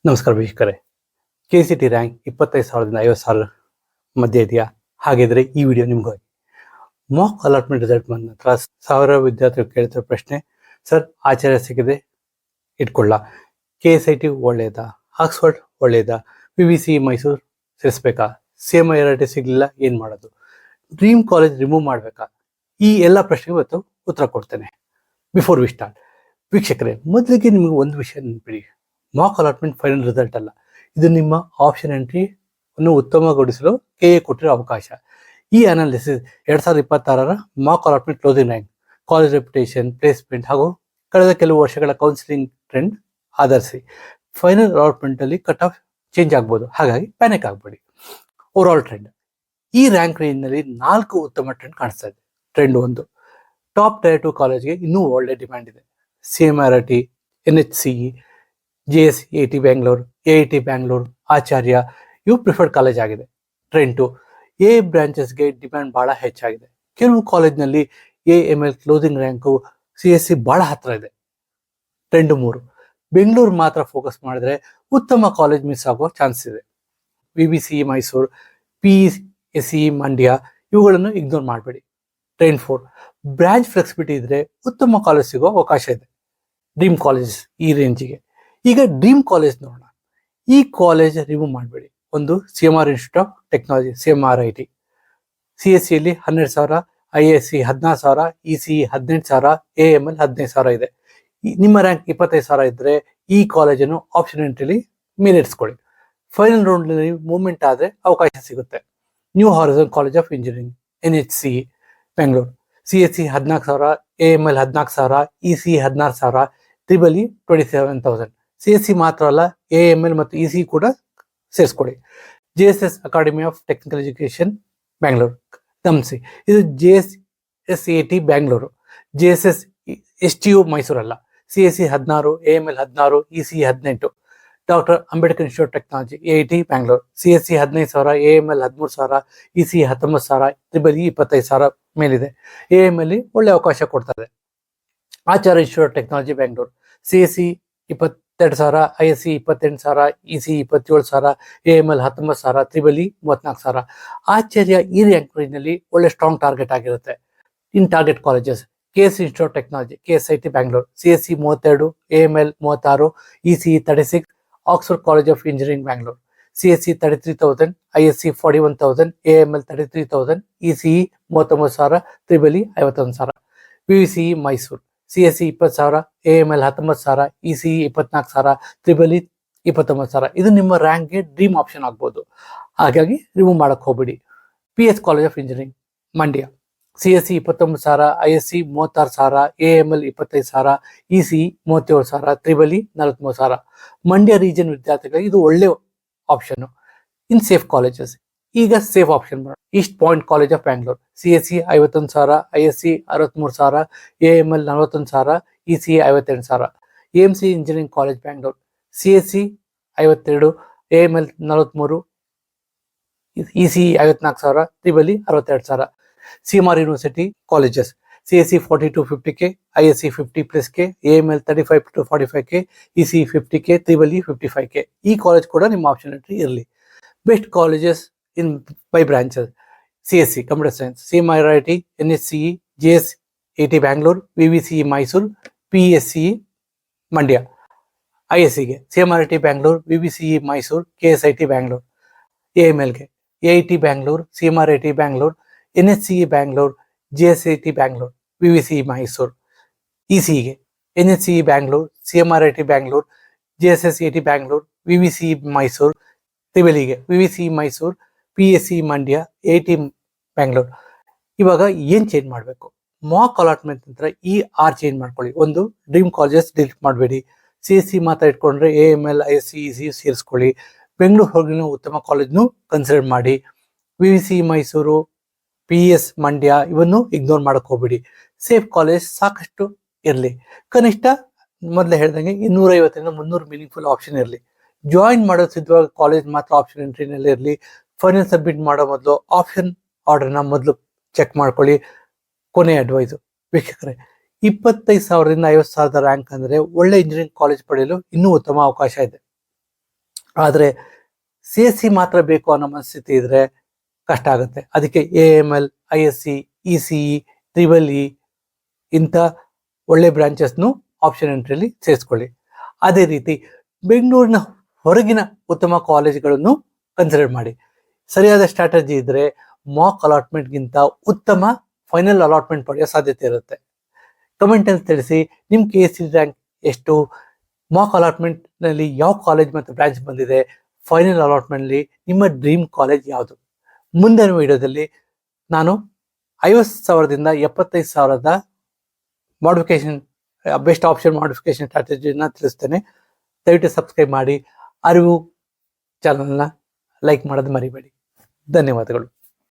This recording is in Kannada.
ನಮಸ್ಕಾರ ವೀಕ್ಷಕರೇ. KCT ರ್ಯಾಂಕ್ 25,000ದಿಂದ 50,000 ಮಧ್ಯೆ ಇದೆಯಾ? ಹಾಗಿದ್ರೆ ಈ ವಿಡಿಯೋ ನಿಮ್ಗಾಗಿ. ಮಾಕ್ ಅಲಾಟ್ಮೆಂಟ್ ರಿಸಲ್ಟ್ ಬಂದ ನಂತರ ಸಾವಿರ ವಿದ್ಯಾರ್ಥಿಗಳು ಕೇಳ್ತಿರೋ ಪ್ರಶ್ನೆ, ಸರ್ ಆಚಾರ್ಯ ಸಿಗದೆ ಇಟ್ಕೊಳ್ಳ, KSIT ಒಳ್ಳೇದಾ, ಆಕ್ಸ್ಫರ್ಡ್ ಒಳ್ಳೇದಾ, PVC ಮೈಸೂರು ಸೇರಿಸ್ಬೇಕಾ, CMIRT ಸಿಗ್ಲಿಲ್ಲ ಏನ್ ಮಾಡೋದು, ಡ್ರೀಮ್ ಕಾಲೇಜ್ ರಿಮೂವ್ ಮಾಡ್ಬೇಕಾ? ಈ ಎಲ್ಲ ಪ್ರಶ್ನೆಗೆ ಇವತ್ತು ಉತ್ತರ ಕೊಡ್ತೇನೆ. ಬಿಫೋರ್ ವಿ ಸ್ಟಾರ್ಟ್, ವೀಕ್ಷಕರೇ ಮೊದಲಿಗೆ ನಿಮಗೆ ಒಂದು ವಿಷಯ ನೆನಪಿಡಿ, ಮಾಕ್ ಅಲಾಟ್ಮೆಂಟ್ ಫೈನಲ್ ರಿಸಲ್ಟ್ ಅಲ್ಲ, ಇದು ನಿಮ್ಮ ಆಪ್ಷನ್ ಎಂಟ್ರಿ ಅನ್ನು ಉತ್ತಮಗೊಳಿಸಲು KA ಕೊಟ್ಟಿರೋ ಅವಕಾಶ. ಈ ಅನಾಲಿಸಿಸ್ 2026ರ mock allotment closing rank, college reputation, placement ಹಾಗೂ ಕಳೆದ ಕೆಲವು ವರ್ಷಗಳ ಕೌನ್ಸಿಲಿಂಗ್ ಟ್ರೆಂಡ್ ಆಧರಿಸಿ ಫೈನಲ್ ಅಲಾಟ್ಮೆಂಟ್ ಅಲ್ಲಿ ಕಟ್ ಆಫ್ ಚೇಂಜ್ ಆಗ್ಬೋದು, ಹಾಗಾಗಿ ಪ್ಯಾನಿಕ್ ಆಗಬೇಡಿ. ಓವರ್ ಆಲ್ ಟ್ರೆಂಡ್, ಈ ರ್ಯಾಂಕ್ ರೇಂಜ್ ನಲ್ಲಿ 4 ಉತ್ತಮ ಟ್ರೆಂಡ್ ಕಾಣಿಸ್ತಾ ಇದೆ. ಟ್ರೆಂಡ್ 1, ಟಾಪ್ ಟೈರ್ 2 ಕಾಲೇಜ್ಗೆ ಇನ್ನೂ ಒಳ್ಳೆ ಡಿಮ್ಯಾಂಡ್ ಇದೆ. CMIRT, NHCE, JSAT Bangalore, AIT Bangalore, ಆಚಾರ್ಯ ಇವು ಪ್ರಿಫರ್ಡ್ ಕಾಲೇಜ್ ಆಗಿದೆ. ಟ್ರೆಂಡ್ 2, A ಬ್ರಾಂಚಸ್ಗೆ ಡಿಮ್ಯಾಂಡ್ ಬಹಳ ಹೆಚ್ಚಾಗಿದೆ. ಕೆಲವು ಕಾಲೇಜ್ನಲ್ಲಿ AML ಕ್ಲೋಸಿಂಗ್ ರ್ಯಾಂಕು CSC ಬಹಳ ಹತ್ರ ಇದೆ. ಟ್ರೆಂಡ್ 3, ಬೆಂಗಳೂರು ಮಾತ್ರ ಫೋಕಸ್ ಮಾಡಿದ್ರೆ ಉತ್ತಮ ಕಾಲೇಜ್ ಮಿಸ್ ಆಗೋ ಚಾನ್ಸ್ ಇದೆ. VBCE ಮೈಸೂರು, PSE ಮಂಡ್ಯ ಇವುಗಳನ್ನು ಇಗ್ನೋರ್ ಮಾಡಬೇಡಿ. ಟ್ರೆಂಡ್ 4, ಬ್ರಾಂಚ್ ಫ್ಲೆಕ್ಸಿಬಿಲಿಟಿ ಇದ್ರೆ ಉತ್ತಮ ಕಾಲೇಜ್ ಸಿಗೋ ಅವಕಾಶ ಇದೆ. ಡ್ರೀಮ್ ಕಾಲೇಜ್ ಈ ರೇಂಜಿಗೆ. ಈಗ ಡ್ರೀಮ್ ಕಾಲೇಜ್ ನೋಡೋಣ. ಈ ಕಾಲೇಜ್ ರಿಮೂವ್ ಮಾಡಬೇಡಿ. ಒಂದು, CMR institute of technology, CMRIT, CSCಯಲ್ಲಿ 12,000, ISC 14,000, ECE 18,000, AML 15,000 ಇದೆ. ನಿಮ್ಮ ರ್ಯಾಂಕ್ 25,000 ಇದ್ರೆ ಈ ಕಾಲೇಜನ್ನು ಆಪ್ಷನ್ ಎಂಟ್ರಿಲಿ ಮೇಲಿರಿಸ್ಕೊಳ್ಳಿ. ಫೈನಲ್ ರೌಂಡ್ನಲ್ಲಿ ಮೂವ್ಮೆಂಟ್ ಆದ್ರೆ ಅವಕಾಶ ಸಿಗುತ್ತೆ. New horizon college of engineering, NHCE Bengaluru, CSC 14,000, AML 14,000, ECE 16,000, EEE 27,000. CSC ಮಾತ್ರ ಅಲ್ಲ, AML ಮತ್ತು ECE ಕೂಡ ಸೇರಿಸ್ಕೊಳ್ಳಿ. JSS academy of technical education Bangalore, ಗಮನಿಸಿ, ಇದು JSAT Bangalore, JSS STU ಮೈಸೂರಲ್ಲ. CSC 16, AML 16, ECE 18. Doctor Ambedkar institute of technology, AIT Bangalore, CSC 15,000, AML 13,000, ECE 19,000, EEE 25,000 ಮೇಲಿದೆ. AML ಒಳ್ಳೆ ಅವಕಾಶ ಕೊಡ್ತಾರೆ. Acharya institute of technology Bangalore, CSC 22,000, ISC 28,000, ECE 27,000, AML 19,000, EEE 34,000. Acharya ಈ ರ್ಯಾಂಕ್ ರೇಂಜ್ನಲ್ಲಿ ಒಳ್ಳೆ ಸ್ಟ್ರಾಂಗ್ ಟಾರ್ಗೆಟ್ ಆಗಿರುತ್ತೆ. In target colleges, KS institute of technology, KSIT Bangalore, CSC 32, AML 36, ECE 36, Oxford college of engineering Bangalore, CSC 33,000, ISC 41,000, AML 33,000, ECE 39,000, EEE 51,000. PVCE Mysuru, CSC 20,000, AML 19,000, ECE 24,000, EEE 29,000. ಇದು ನಿಮ್ಮ ರ್ಯಾಂಕ್ಗೆ ಡ್ರೀಮ್ ಆಪ್ಷನ್ ಆಗ್ಬೋದು, ಹಾಗಾಗಿ ರಿಮೂವ್ ಮಾಡಕ್ ಹೋಗ್ಬೇಡಿ. PS college of engineering Mandya, CSC 29,000, ISC 36,000, AML 25,000, ECE 37,000, EEE 43,000. Mandya region ವಿದ್ಯಾರ್ಥಿಗಳಿಗೆ ಇದು ಒಳ್ಳೆ ಆಪ್ಷನ್. ಇನ್ ಸೇಫ್ ಕಾಲೇಜಸ್, ಈಗ safe option East point college of Bangalore, CSC 51,000, ISC 63,000, AML 41,000, ECE 58,000. AMC engineering college Bangalore, CSC 52, AML 43, ECE 54,000, EEE 62,000. CMR university colleges, CSC 40-50K, ISC 50+K, AML 35-45K, ECE 50K, EEE 55K. ಈ ಕಾಲೇಜ್ ಕೂಡ ನಿಮ್ಮ ಆಪ್ಷನ್ ಎಂಟ್ರಿ ಇರಲಿ. Best colleges in by branches, CSC computer science, CMIRT, NHCE, JSAT Bangalore, VBCE Mysuru, PSCE Mandya. ISCಗೆ CMRT Bangalore, VBCE Mysuru, KSIT Bangalore. AMLಗೆ AIT Bangalore, CMRIT Bangalore, NHCE Bangalore, JSAT Bangalore, VBCE Mysuru. ECಗೆ NHCE Bangalore, CMRIT Bangalore, JSSAT Bangalore, VBCE Mysuru. EEEಗೆ VBCE Mysuru, PSCE Mandya, AIT Bangalore. ಇವಾಗ ಏನ್ ಚೇಂಜ್ ಮಾಡಬೇಕು? ಮಾಕ್ ಅಲಾಟ್ಮೆಂಟ್ ನಂತರ ಈ ಚೇಂಜ್ ಮಾಡ್ಕೊಳ್ಳಿ. ಒಂದು, ಡ್ರೀಮ್ ಕಾಲೇಜಸ್ ಡಿಲೀಟ್ ಮಾಡಬೇಡಿ. CSC ಮಾತ್ರ ಇಟ್ಕೊಂಡ್ರೆ AML, ISC, ECE ಸೇರಿಸ್ಕೊಳ್ಳಿ. ಬೆಂಗಳೂರು ಹೊರಗಿನ ಉತ್ತಮ ಕಾಲೇಜ್ನು ಕನ್ಸಿಡರ್ ಮಾಡಿ. VBCE ಮೈಸೂರು, PS ಮಂಡ್ಯ ಇವನ್ನು ಇಗ್ನೋರ್ ಮಾಡಕ್ ಹೋಗ್ಬೇಡಿ. ಸೇಫ್ ಕಾಲೇಜ್ ಸಾಕಷ್ಟು ಇರಲಿ. ಕನಿಷ್ಠ ಮೊದಲೇ ಹೇಳ್ದಂಗೆ 250ರಿಂದ 300 ಮೀನಿಂಗ್ಫುಲ್ ಆಪ್ಷನ್ ಇರಲಿ. ಜಾಯಿನ್ ಮಾಡೋ ಸಿದ್ಧವಾಗ ಕಾಲೇಜ್ ಮಾತ್ರ ಆಪ್ಷನ್ ಎಂಟ್ರಿನಲ್ಲಿ ಇರಲಿ. ಫೈನಲ್ ಸಬ್ಮಿಟ್ ಮಾಡೋ ಮೊದಲು ಆಪ್ಷನ್ ಆರ್ಡರ್ನ ಮೊದಲು ಚೆಕ್ ಮಾಡ್ಕೊಳ್ಳಿ. ಕೊನೆ ಅಡ್ವೈಸು ವೀಕ್ಷಕರೇ, 25,000ರಿಂದ 50,000 ರ್ಯಾಂಕ್ ಅಂದ್ರೆ ಒಳ್ಳೆ ಇಂಜಿನಿಯರಿಂಗ್ ಕಾಲೇಜ್ ಪಡೆಯಲು ಇನ್ನೂ ಉತ್ತಮ ಅವಕಾಶ ಇದೆ. ಆದರೆ CSE ಮಾತ್ರ ಬೇಕು ಅನ್ನೋ ಮನಸ್ಥಿತಿ ಇದ್ರೆ ಕಷ್ಟ ಆಗುತ್ತೆ. ಅದಕ್ಕೆ AML, ISC, ECE, EEE ಇಂಥ ಒಳ್ಳೆ ಬ್ರಾಂಚಸ್ನು ಆಪ್ಷನ್ ಎಂಟ್ರಿಯಲ್ಲಿ ಸೇರಿಸ್ಕೊಳ್ಳಿ. ಅದೇ ರೀತಿ ಬೆಂಗಳೂರಿನ ಹೊರಗಿನ ಉತ್ತಮ ಕಾಲೇಜುಗಳನ್ನು ಕನ್ಸಿಡರ್ ಮಾಡಿ. ಸರಿಯಾದ ಸ್ಟ್ರಾಟಜಿ ಇದ್ರೆ ಮಾಕ್ ಅಲಾಟ್ಮೆಂಟ್ಗಿಂತ ಉತ್ತಮ ಫೈನಲ್ ಅಲಾಟ್ಮೆಂಟ್ ಪಡೆಯೋ ಸಾಧ್ಯತೆ ಇರುತ್ತೆ. ಕಮೆಂಟಲ್ಲಿ ತಿಳಿಸಿ ನಿಮ್ಮ KCET ರ್ಯಾಂಕ್ ಎಷ್ಟು, ಮಾಕ್ ಅಲಾಟ್ಮೆಂಟ್ನಲ್ಲಿ ಯಾವ ಕಾಲೇಜ್ ಮತ್ತು ಬ್ರಾಂಚ್ ಬಂದಿದೆ, ಫೈನಲ್ ಅಲಾಟ್ಮೆಂಟ್ಲಿ ನಿಮ್ಮ ಡ್ರೀಮ್ ಕಾಲೇಜ್ ಯಾವುದು. ಮುಂದಿನ ವಿಡಿಯೋದಲ್ಲಿ ನಾನು 50,000ದಿಂದ 75,000ದ ಮಾಡಿಫಿಕೇಶನ್ ಬೆಸ್ಟ್ ಆಪ್ಷನ್ ಮಾಡಿಫಿಕೇಶನ್ ಸ್ಟ್ರಾಟಜಿನ ತಿಳಿಸ್ತೇನೆ. ದಯವಿಟ್ಟು ಸಬ್ಸ್ಕ್ರೈಬ್ ಮಾಡಿ, ಅರಿವು ಚಾನಲ್ನ ಲೈಕ್ ಮಾಡೋದು ಮರಿಬೇಡಿ. ಧನ್ಯವಾದಗಳು.